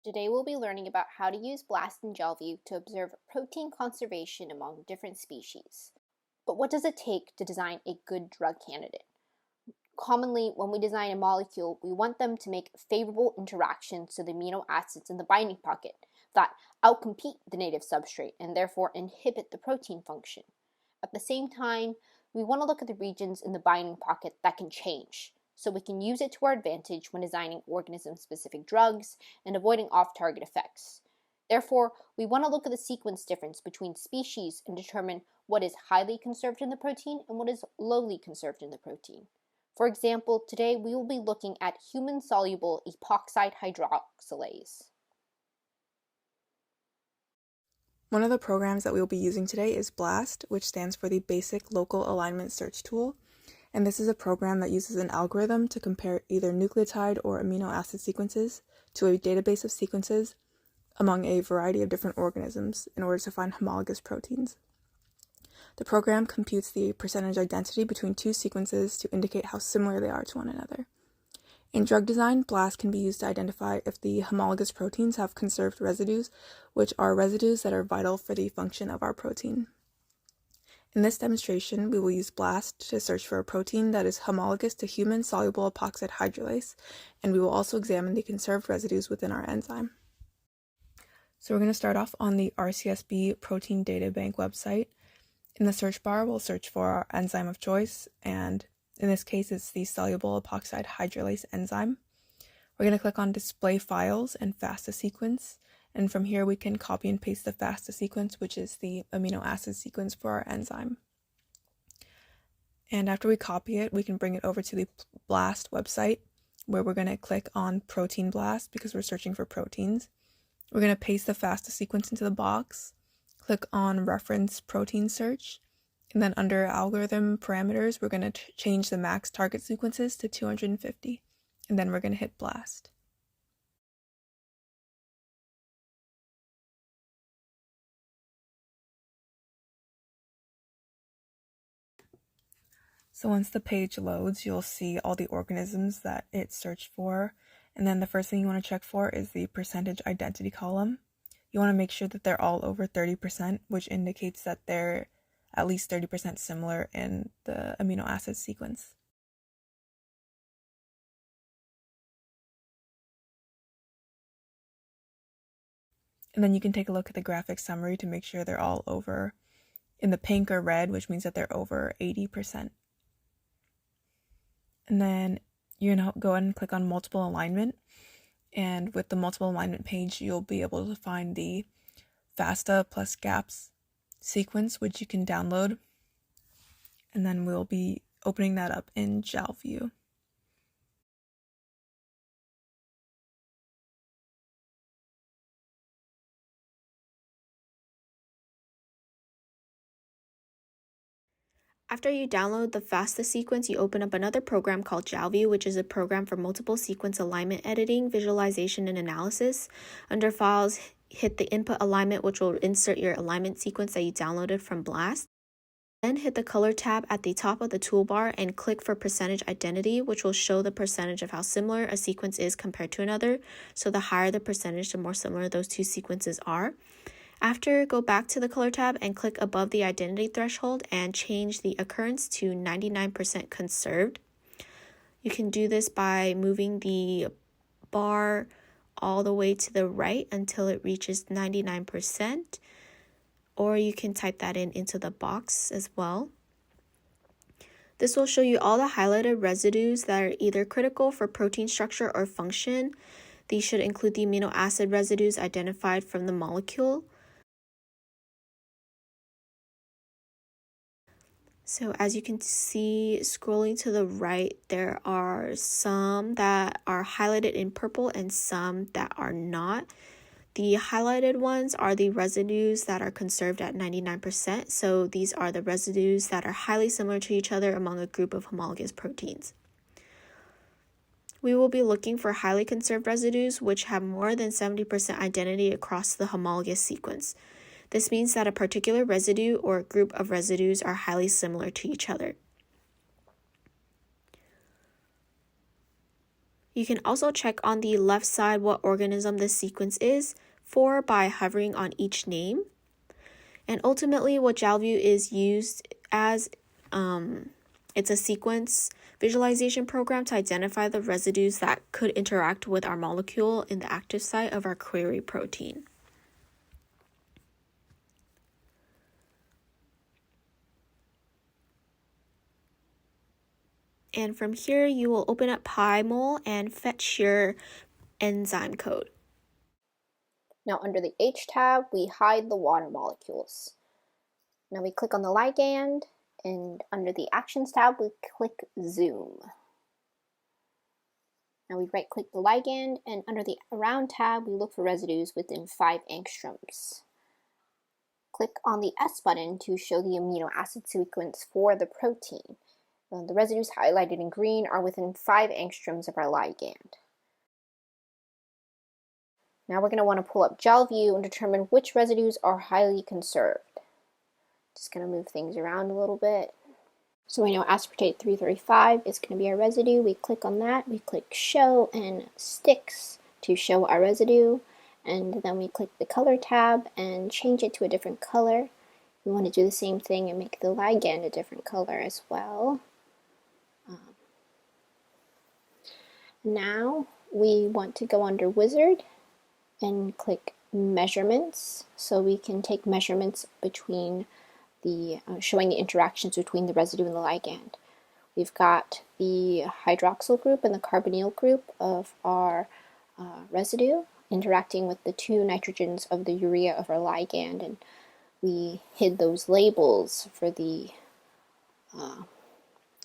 Today we'll be learning about how to use BLASTp and Jalview to observe protein conservation among different species. But what does it take to design a good drug candidate? Commonly, when we design a molecule, we want them to make favorable interactions to the amino acids in the binding pocket that outcompete the native substrate and therefore inhibit the protein function. At the same time, we want to look at the regions in the binding pocket that can change, so we can use it to our advantage when designing organism-specific drugs and avoiding off-target effects. Therefore, we want to look at the sequence difference between species and determine what is highly conserved in the protein and what is lowly conserved in the protein. For example, today we will be looking at human-soluble epoxide hydrolase. One of the programs that we will be using today is BLAST, which stands for the Basic Local Alignment Search Tool. And this is a program that uses an algorithm to compare either nucleotide or amino acid sequences to a database of sequences among a variety of different organisms in order to find homologous proteins. The program computes the percentage identity between two sequences to indicate how similar they are to one another. In drug design, BLAST can be used to identify if the homologous proteins have conserved residues, which are residues that are vital for the function of our protein. In this demonstration, we will use BLAST to search for a protein that is homologous to human soluble epoxide hydrolase, and we will also examine the conserved residues within our enzyme. So we're going to start off on the RCSB Protein Data Bank website. In the search bar, we'll search for our enzyme of choice, and in this case, it's the soluble epoxide hydrolase enzyme. We're going to click on Display Files and FASTA sequence, and from here we can copy and paste the FASTA sequence, which is the amino acid sequence for our enzyme. And after we copy it, we can bring it over to the BLAST website, where we're going to click on Protein BLAST because we're searching for proteins. We're going to paste the FASTA sequence into the box, click on Reference Protein Search, and then under Algorithm Parameters, we're going to change the max target sequences to 250, and then we're going to hit BLAST. So once the page loads, you'll see all the organisms that it searched for, and then the first thing you want to check for is the percentage identity column. You want to make sure that they're all over 30%, which indicates that they're at least 30% similar in the amino acid sequence. And then you can take a look at the graphic summary to make sure they're all over in the pink or red, which means that they're over 80%. And then you're going to go ahead and click on multiple alignment. And with the multiple alignment page, you'll be able to find the FASTA plus GAPS sequence, which you can download. And then we'll be opening that up in Jalview. After you download the FASTA sequence, you open up another program called Jalview, which is a program for multiple sequence alignment editing, visualization, and analysis. Under Files, hit the Input Alignment, which will insert your alignment sequence that you downloaded from BLAST. Then hit the Color tab at the top of the toolbar and click for Percentage Identity, which will show the percentage of how similar a sequence is compared to another. So the higher the percentage, the more similar those two sequences are. After, go back to the Color tab and click above the identity threshold and change the occurrence to 99% conserved. You can do this by moving the bar all the way to the right until it reaches 99%, or you can type that into the box as well. This will show you all the highlighted residues that are either critical for protein structure or function. These should include the amino acid residues identified from the molecule. So as you can see, scrolling to the right, there are some that are highlighted in purple and some that are not. The highlighted ones are the residues that are conserved at 99%. So these are the residues that are highly similar to each other among a group of homologous proteins. We will be looking for highly conserved residues which have more than 70% identity across the homologous sequence. This means that a particular residue or group of residues are highly similar to each other. You can also check on the left side what organism this sequence is for by hovering on each name. And ultimately what Jalview is used as, it's a sequence visualization program to identify the residues that could interact with our molecule in the active site of our query protein. And from here, you will open up PyMol and fetch your enzyme code. Now under the H tab, we hide the water molecules. Now we click on the ligand, and under the Actions tab, we click Zoom. Now we right-click the ligand, and under the Around tab, we look for residues within 5 angstroms. Click on the S button to show the amino acid sequence for the protein. The residues highlighted in green are within 5 angstroms of our ligand. Now we're going to want to pull up Jalview and determine which residues are highly conserved. Just going to move things around a little bit. So we know aspartate 335 is going to be our residue. We click on that, we click Show and Sticks to show our residue, and then we click the Color tab and change it to a different color. We want to do the same thing and make the ligand a different color as well. Now we want to go under Wizard and click Measurements, so we can take measurements between the showing the interactions between the residue and the ligand. We've got the hydroxyl group and the carbonyl group of our residue interacting with the 2 nitrogens of the urea of our ligand, and we hid those labels for the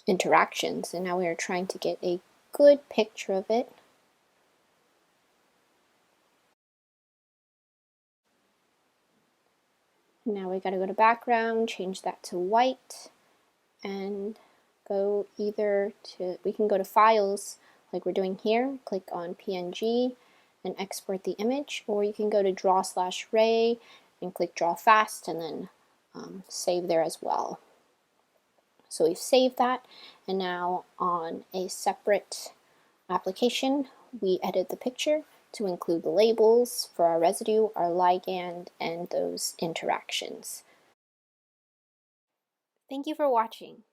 interactions, and now we are trying to get a good picture of it. Now we gotta go to background, change that to white, and go either to, we can go to files like we're doing here, click on PNG and export the image, or you can go to draw/ray and click draw fast and then save there as well. So we've saved that, and now on a separate application, we edit the picture to include the labels for our residue, our ligand, and those interactions. Thank you for watching.